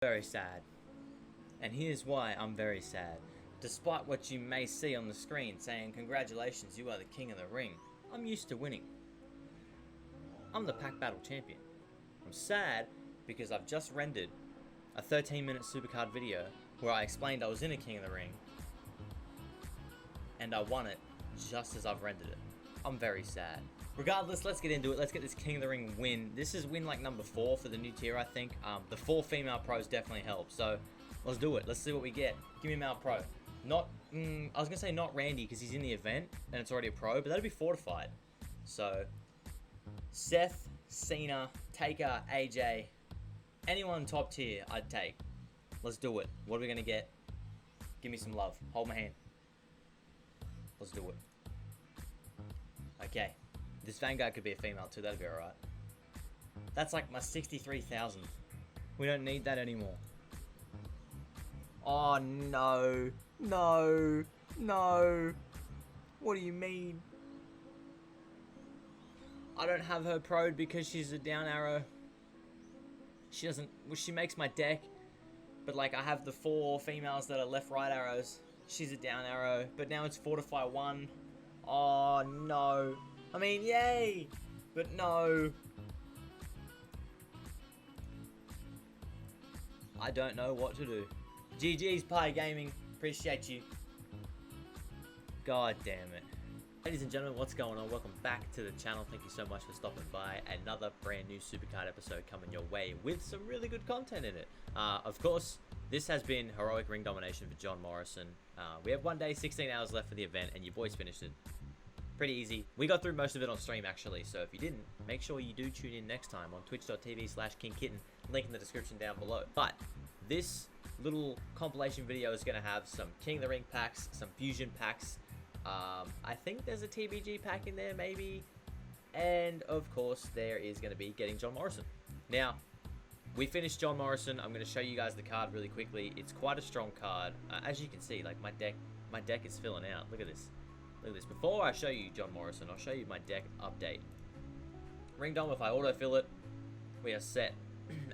Very sad. And here's why I'm very sad. Despite what you may see on the screen saying, "Congratulations, you are the king of the ring," I'm used to winning. I'm the Pack Battle champion. I'm sad because I've just rendered a 13-minute SuperCard video where I explained I was in a king of the ring and I won it just as I've rendered it. I'm very sad. Regardless, let's get into it. Let's get this king of the ring win. This is win like number 4 for the new tier, I think. The 4 female pros definitely help. So let's do it. Let's see what we get. Give me a male pro. Not, I was gonna say not Randy because he's in the event and it's already a pro, but that'd be fortified. So Seth, Cena, Taker, AJ, anyone top tier I'd take. Let's do it. What are we gonna get? Give me some love. Hold my hand. Let's do it. Okay. This Vanguard could be a female too. That'd be alright. That's like my 63,000. We don't need that anymore. Oh no. No. No. What do you mean? I don't have her pro'd because she's a down arrow. She doesn't, well, she makes my deck, but like I have the 4 females that are left right arrows. She's a down arrow, but now it's fortify 1. Oh no. I mean, yay, but no. I don't know what to do. GG's Pie Gaming, appreciate you. God damn it. Ladies and gentlemen, what's going on? Welcome back to the channel. Thank you so much for stopping by. Another brand new SuperCard episode coming your way with some really good content in it. Of course, this has been Heroic Ring Domination for John Morrison. We have 1 day, 16 hours left for the event, and your boys finished it. Pretty easy. We got through most of it on stream, actually, so if you didn't, make sure you do tune in next time on twitch.tv/KingKitten, link in the description down below. But this little compilation video is going to have some King of the Ring packs, some Fusion packs, I think there's a TBG pack in there, maybe, and of course there is going to be getting John Morrison. Now, we finished John Morrison. I'm going to show you guys the card really quickly. It's quite a strong card. As you can see, like my deck is filling out. Look at this. Look at this. Before I show you John Morrison, I'll show you my deck update. Ring Dom, if I autofill it, we are set.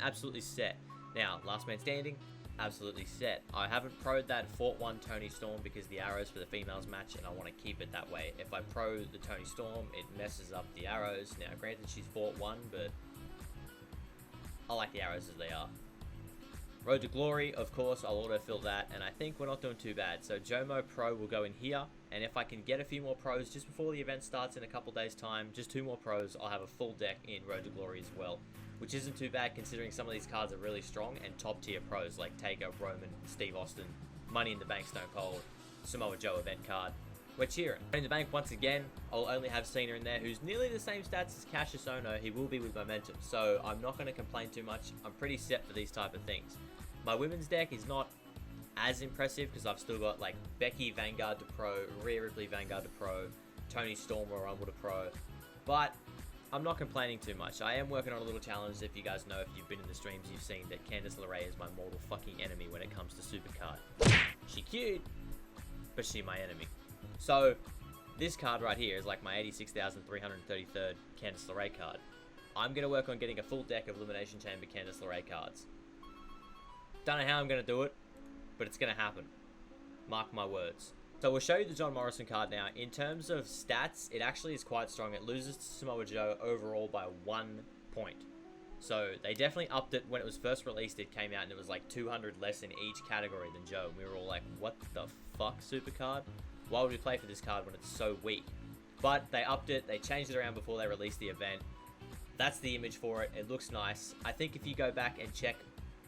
Absolutely set. Now, last man standing, absolutely set. I haven't pro'd that Fort 1 Tony Storm because the arrows for the females match and I want to keep it that way. If I pro the Tony Storm, it messes up the arrows. Now, granted, she's Fort 1, but I like the arrows as they are. Road to Glory, of course, I'll autofill that, and I think we're not doing too bad. So JoMo Pro will go in here, and if I can get a few more pros just before the event starts in a couple days' time, just 2 more pros, I'll have a full deck in Road to Glory as well, which isn't too bad considering some of these cards are really strong and top tier pros like Taker, Roman, Steve Austin, Money in the Bank, Stone Cold, Samoa Joe event card. We're cheering. Money in the Bank, once again, I'll only have Cena in there, who's nearly the same stats as Cassius Ohno. He will be with momentum, so I'm not going to complain too much. I'm pretty set for these type of things. My women's deck is not as impressive because I've still got like Becky Vanguard to pro, Rhea Ripley Vanguard to pro, Tony Storm or Rumble to pro, but I'm not complaining too much. I am working on a little challenge. If you guys know, if you've been in the streams, you've seen that Candice LeRae is my mortal fucking enemy when it comes to SuperCard. She cute, but she my enemy. So this card right here is like my 86,333rd Candice LeRae card. I'm going to work on getting a full deck of Elimination Chamber Candice LeRae cards. Don't know how I'm going to do it, but it's going to happen. Mark my words. So we'll show you the John Morrison card now. In terms of stats, it actually is quite strong. It loses to Samoa Joe overall by 1 point. So they definitely upped it. When it was first released, it came out and it was like 200 less in each category than Joe. And we were all like, what the fuck, SuperCard? Why would we play for this card when it's so weak? But they upped it. They changed it around before they released the event. That's the image for it. It looks nice. I think if you go back and check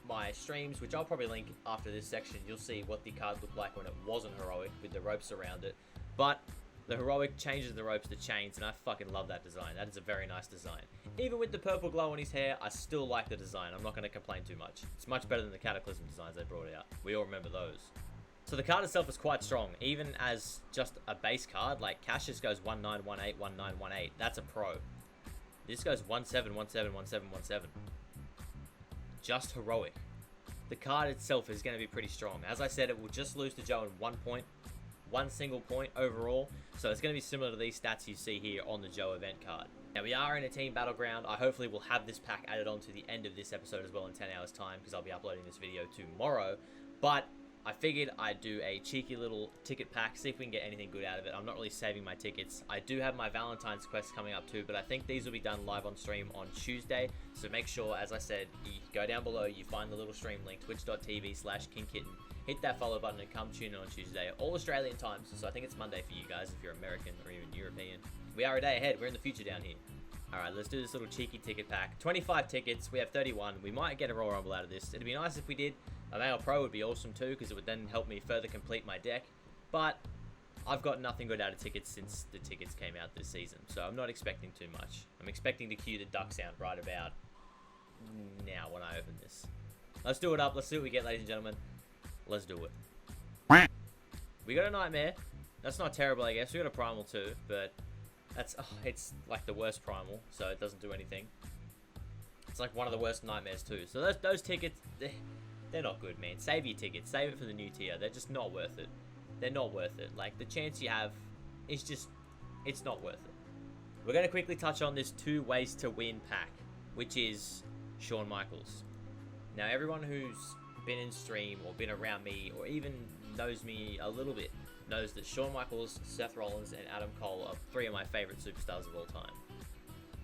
my streams, which I'll probably link after this section, you'll see what the card looked like when it wasn't heroic with the ropes around it. But the heroic changes the ropes to chains, and I fucking love that design. That is a very nice design. Even with the purple glow on his hair, I still like the design. I'm not going to complain too much. It's much better than the Cataclysm designs they brought out. We all remember those. So the card itself is quite strong, even as just a base card. Like Cassius goes 1918, 1918. That's a pro. This goes 17, 17, 17, 17. Just heroic. The card itself is going to be pretty strong. As I said, it will just lose to Joe in 1 point. 1 single point overall. So it's going to be similar to these stats you see here on the Joe event card. Now, we are in a team battleground. I hopefully will have this pack added on to the end of this episode as well in 10 hours time, because I'll be uploading this video tomorrow. But I figured I'd do a cheeky little ticket pack, see if we can get anything good out of it. I'm not really saving my tickets. I do have my Valentine's quest coming up too, but I think these will be done live on stream on Tuesday. So make sure, as I said, you go down below, you find the little stream link, twitch.tv/KingKitten. Hit that follow button and come tune in on Tuesday, all Australian times. So I think it's Monday for you guys if you're American or even European. We are a day ahead. We're in the future down here. Alright, let's do this little cheeky ticket pack. 25 tickets. We have 31. We might get a Royal Rumble out of this. It'd be nice if we did. A Male Pro would be awesome too, because it would then help me further complete my deck. But I've got nothing good out of tickets since the tickets came out this season. So I'm not expecting too much. I'm expecting to cue the duck sound right about now when I open this. Let's do it up. Let's see what we get, ladies and gentlemen. Let's do it. We got a Nightmare. That's not terrible, I guess. We got a Primal too, but that's it's like the worst Primal, so it doesn't do anything. It's like one of the worst Nightmares too. So those tickets, they're not good, man. Save your tickets. Save it for the new tier. They're just not worth it. They're not worth it. Like, the chance you have is just, it's not worth it. We're going to quickly touch on this 2 ways to win pack, which is Shawn Michaels. Now, everyone who's been in stream or been around me or even knows me a little bit knows that Shawn Michaels, Seth Rollins, and Adam Cole are 3 of my favorite superstars of all time.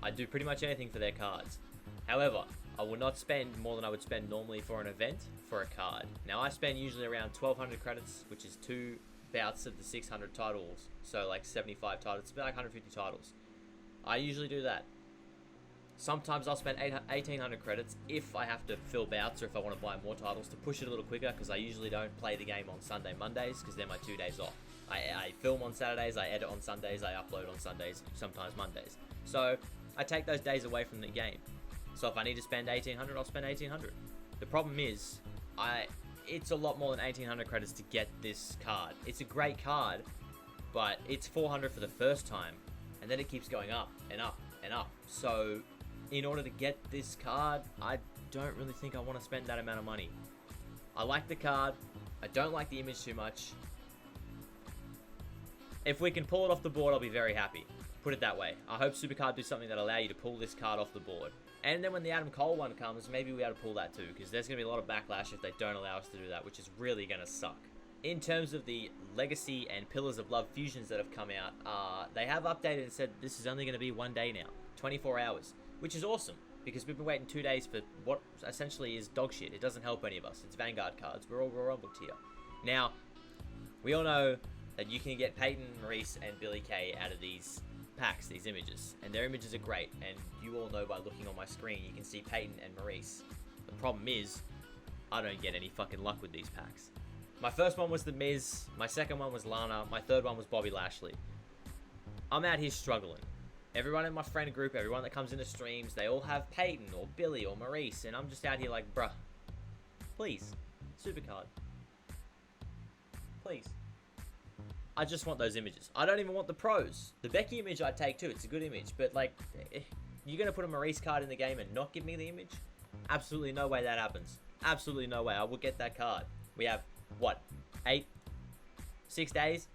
I'd do pretty much anything for their cards. However, I will not spend more than I would spend normally for an event for a card. Now, I spend usually around 1,200 credits, which is 2 bouts of the 600 titles. So, like 75 titles. It's about like 150 titles. I usually do that. Sometimes I'll spend 1,800 credits if I have to fill bouts or if I want to buy more titles to push it a little quicker, because I usually don't play the game on Sunday, Mondays, because they're my 2 days off. I film on Saturdays, I edit on Sundays, I upload on Sundays, sometimes Mondays. So, I take those days away from the game. So if I need to spend 1,800, I'll spend 1,800. The problem is, it's a lot more than 1,800 credits to get this card. It's a great card, but it's 400 for the first time, and then it keeps going up and up and up. So in order to get this card, I don't really think I want to spend that amount of money. I like the card. I don't like the image too much. If we can pull it off the board, I'll be very happy. Put it that way. I hope SuperCard do something that allow you to pull this card off the board. And then when the Adam Cole one comes, maybe we ought to pull that too, because there's going to be a lot of backlash if they don't allow us to do that, which is really going to suck. In terms of the Legacy and Pillars of Love fusions that have come out, they have updated and said this is only going to be 1 day now, 24 hours, which is awesome, because we've been waiting 2 days for what essentially is dog shit. It doesn't help any of us. It's Vanguard cards. We're all Royal Rumble tier. Now, we all know that you can get Peyton, Maurice, and Billy Kay out of these packs, these images, and their images are great, and you all know by looking on my screen you can see Peyton and Maurice. The problem is I don't get any fucking luck with these packs. My first one was The Miz, my second one was Lana, my third one was Bobby Lashley. I'm out here struggling. Everyone in my friend group, everyone that comes into streams, they all have Peyton or Billy or Maurice, and I'm just out here like, bruh, please, SuperCard, please. I just want those images. I don't even want the pros. The Becky image I take too. It's a good image. But, like, you're going to put a Maurice card in the game and not give me the image? Absolutely no way that happens. Absolutely no way. I will get that card. We have, what, 6 days?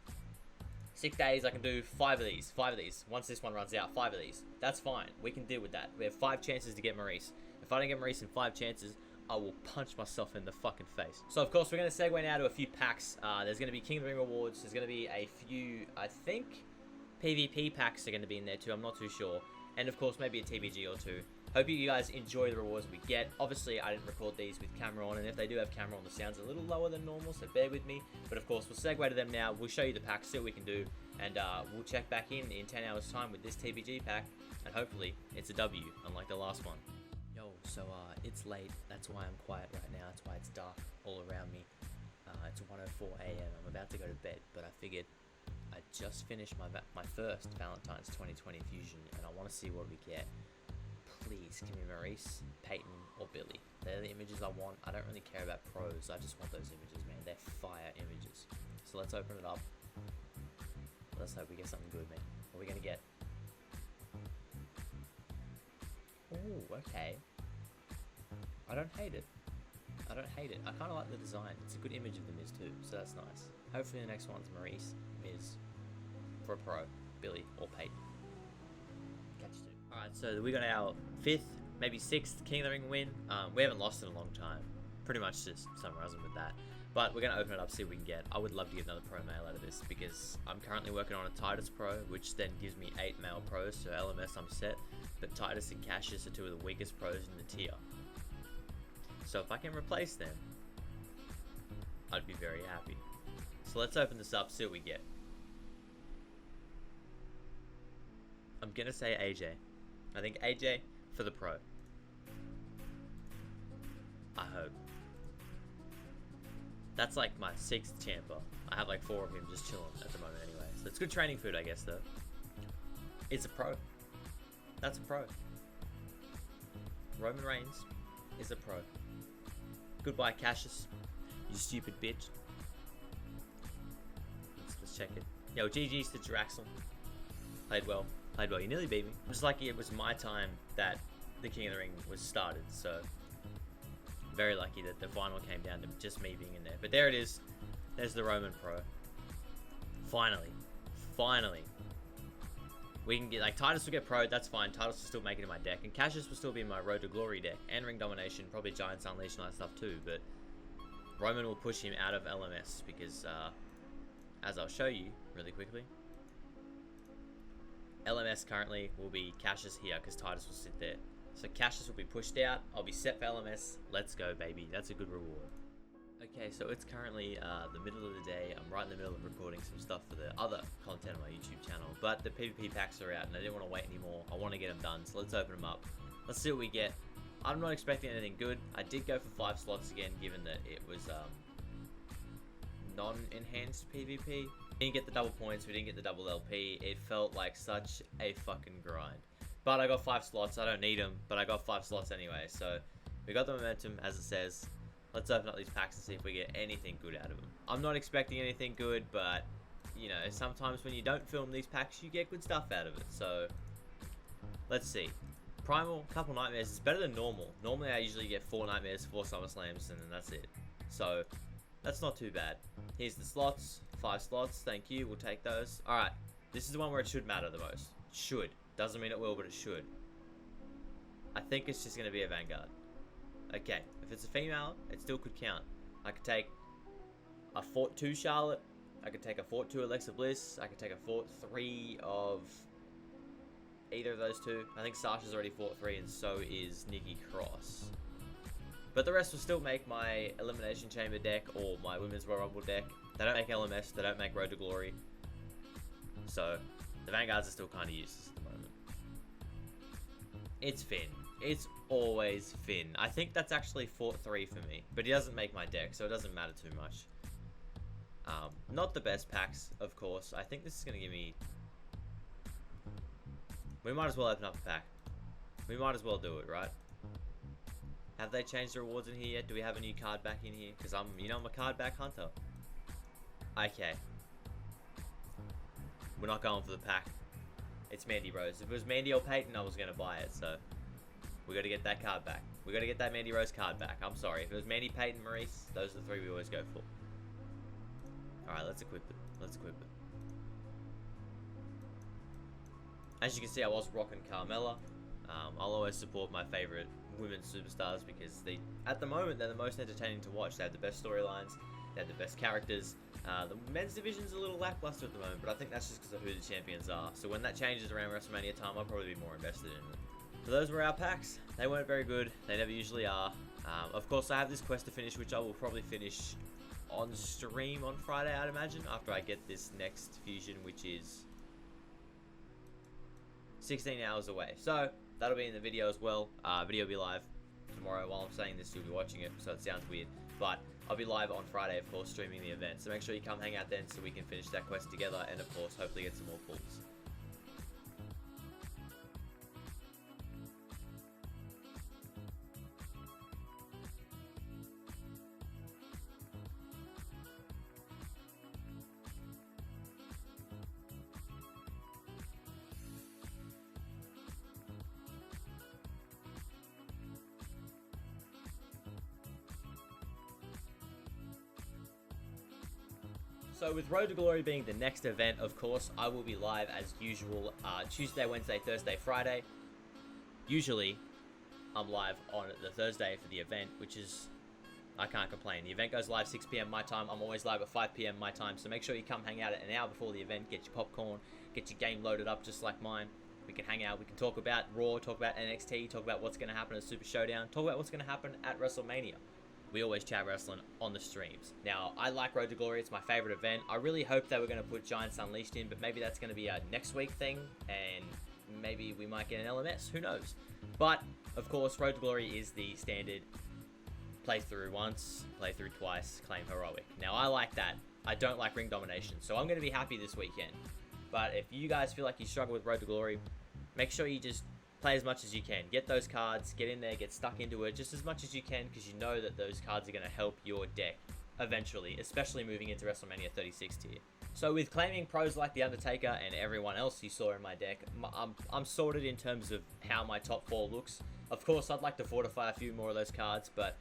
6 days, I can do 5 of these. 5 of these. Once this one runs out, 5 of these. That's fine. We can deal with that. We have 5 chances to get Maurice. If I don't get Maurice in 5 chances, I will punch myself in the fucking face. So, of course, we're going to segue now to a few packs. There's going to be King of the Ring rewards. There's going to be a few, I think, PvP packs are going to be in there too. I'm not too sure. And, of course, maybe a TBG or 2. Hope you guys enjoy the rewards we get. Obviously, I didn't record these with camera on, and if they do have camera on, the sound's a little lower than normal, so bear with me. But, of course, we'll segue to them now. We'll show you the packs, see what we can do, and we'll check back in 10 hours' time with this TBG pack, and hopefully it's a W, unlike the last one. Yo, so it's late, that's why I'm quiet right now, that's why it's dark all around me. It's 1:04 a.m, I'm about to go to bed, but I figured I just finished my first Valentine's 2020 fusion, and I want to see what we get. Please give me Maurice, Peyton, or Billy. They're the images I want. I don't really care about pros, I just want those images, man. They're fire images. So let's open it up. Let's hope we get something good, man. What are we gonna get? Ooh, okay. I don't hate it. I don't hate it. I kind of like the design. It's a good image of the Miz too, so that's nice. Hopefully the next one's Maurice, Miz, for a pro, Billy, or Peyton. Catch you soon. Alright, so we got our 5th, maybe 6th King of the Ring win. We haven't lost in a long time. Pretty much just summarizing with that. But we're going to open it up, see what we can get. I would love to get another pro mail out of this because I'm currently working on a Titus Pro, which then gives me 8 male pros, so LMS I'm set. But Titus and Cassius are 2 of the weakest pros in the tier. So if I can replace them, I'd be very happy. So let's open this up, see what we get. I'm going to say AJ. I think AJ for the pro. I hope. That's like my 6th champer. I have like 4 of him just chilling at the moment anyway. So it's good training food, I guess, though. It's a pro. That's a pro. Roman Reigns is a pro. Goodbye, Cassius. You stupid bitch. Let's check it. Yo, GG's to Jiraxel. Played well. Played well. You nearly beat me. Just like it was my time that the King of the Ring was started, so very lucky that the final came down to just me being in there. But there it is. There's the Roman Pro. Finally. Finally. We can get, like, Titus will get Pro, that's fine. Titus will still make it in my deck. And Cassius will still be in my Road to Glory deck. And Ring Domination, probably Giants Unleashed and all that stuff too. But Roman will push him out of LMS because, as I'll show you really quickly, LMS currently will be Cassius here because Titus will sit there. So Cassius will be pushed out. I'll be set for LMS. Let's go, baby. That's a good reward. Okay, so it's currently the middle of the day. I'm right in the middle of recording some stuff for the other content on my YouTube channel. But the PvP packs are out and I didn't want to wait anymore. I want to get them done. So let's open them up. Let's see what we get. I'm not expecting anything good. I did go for 5 slots again, given that it was non-enhanced PvP. We didn't get the double points. We didn't get the double LP. It felt like such a fucking grind. But I got 5 slots. I don't need them, but I got 5 slots anyway. So we got the momentum, as it says. Let's open up these packs and see if we get anything good out of them. I'm not expecting anything good, but, you know, sometimes when you don't film these packs, you get good stuff out of it. So let's see. Primal, couple nightmares. It's better than normal. Normally I usually get 4 nightmares, 4 SummerSlams, and then that's it. So that's not too bad. Here's the slots. 5 slots. Thank you. We'll take those. Alright. This is the one where it should matter the most. Should. Doesn't mean it will, but it should. I think it's just going to be a Vanguard. Okay. If it's a female, it still could count. I could take a Fort 2 Charlotte. I could take a Fort 2 Alexa Bliss. I could take a Fort 3 of either of those 2. I think Sasha's already Fort 3 and so is Nikki Cross. But the rest will still make my Elimination Chamber deck or my Women's Royal Rumble deck. They don't make LMS. They don't make Road to Glory. So the Vanguards are still kind of useless at the moment. It's Finn. It's always Finn. I think that's actually Fort 3 for me. But he doesn't make my deck, so it doesn't matter too much. Not the best packs, of course. I think this is going to give me... We might as well open up a pack. We might as well do it, right? Have they changed the rewards in here yet? Do we have a new card back in here? Because I'm a card back hunter. Okay. We're not going for the pack. It's Mandy Rose. If it was Mandy or Peyton, I was going to buy it, so... We got to get that card back. We got to get that Mandy Rose card back. I'm sorry. If it was Mandy, Peyton, Maurice, those are the 3 we always go for. Alright, let's equip it. Let's equip it. As you can see, I was rocking Carmella. I'll always support my favorite women's superstars because at the moment, they're the most entertaining to watch. They have the best storylines. They have the best characters. The men's division's a little lackluster at the moment, but I think that's just because of who the champions are. So when that changes around WrestleMania time, I'll probably be more invested in it. So those were our packs. They weren't very good. They never usually are. Of course, I have this quest to finish, which I will probably finish on stream on Friday, I'd imagine, after I get this next fusion, which is 16 hours away. So that'll be in the video as well. Video will be live tomorrow. While I'm saying this, you'll be watching it, so it sounds weird. But I'll be live on Friday, of course, streaming the event. So make sure you come hang out then so we can finish that quest together and, of course, hopefully get some more pulls. So with Road to Glory being the next event, of course, I will be live as usual Tuesday, Wednesday, Thursday, Friday. Usually, I'm live on the Thursday for the event, which is, I can't complain. The event goes live 6 p.m. my time. I'm always live at 5 p.m. my time, so make sure you come hang out at an hour before the event. Get your popcorn, get your game loaded up just like mine. We can hang out, we can talk about Raw, talk about NXT, talk about what's going to happen at Super Showdown, talk about what's going to happen at WrestleMania. We always chat wrestling on the streams. Now, I like Road to Glory, it's my favorite event. I really hope they were going to put Giants Unleashed in, but maybe that's going to be a next week thing, and maybe we might get an LMS, who knows. But, of course, Road to Glory is the standard play through once, play through twice, claim heroic. Now, I like that. I don't like ring domination, so I'm going to be happy this weekend. But if you guys feel like you struggle with Road to Glory, make sure you just play as much as you can. Get those cards, get in there, get stuck into it just as much as you can, because you know that those cards are going to help your deck eventually, especially moving into WrestleMania 36 tier. So with claiming pros like The Undertaker and everyone else you saw in my deck, I'm sorted in terms of how my top 4 looks. Of course, I'd like to fortify a few more of those cards, but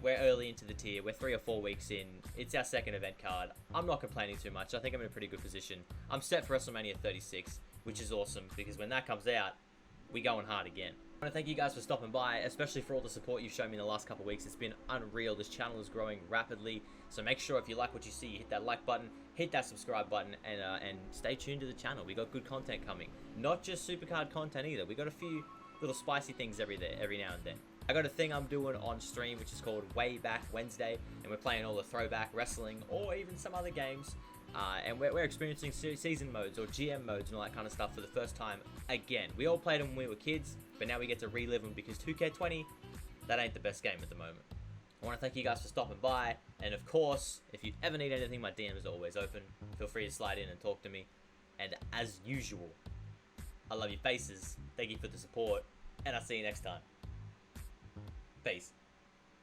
we're early into the tier. We're 3 or 4 weeks in. It's our second event card. I'm not complaining too much. I think I'm in a pretty good position. I'm set for WrestleMania 36, which is awesome, because when that comes out, we going hard again. I want to thank you guys for stopping by, especially for all the support you've shown me in the last couple of weeks. It's been unreal. This channel is growing rapidly, so make sure if you like what you see, you hit that like button, hit that subscribe button, and stay tuned to the channel. We got good content coming. Not just SuperCard content either. We got a few little spicy things every now and then. I got a thing I'm doing on stream which is called Way Back Wednesday, and we're playing all the throwback wrestling or even some other games. And we're experiencing season modes or GM modes and all that kind of stuff for the first time again. We all played them when we were kids, but now we get to relive them because 2K20, that ain't the best game at the moment. I want to thank you guys for stopping by, and of course, if you ever need anything, my DM is always open. Feel free to slide in and talk to me. And as usual, I love your faces. Thank you for the support, and I'll see you next time. Peace.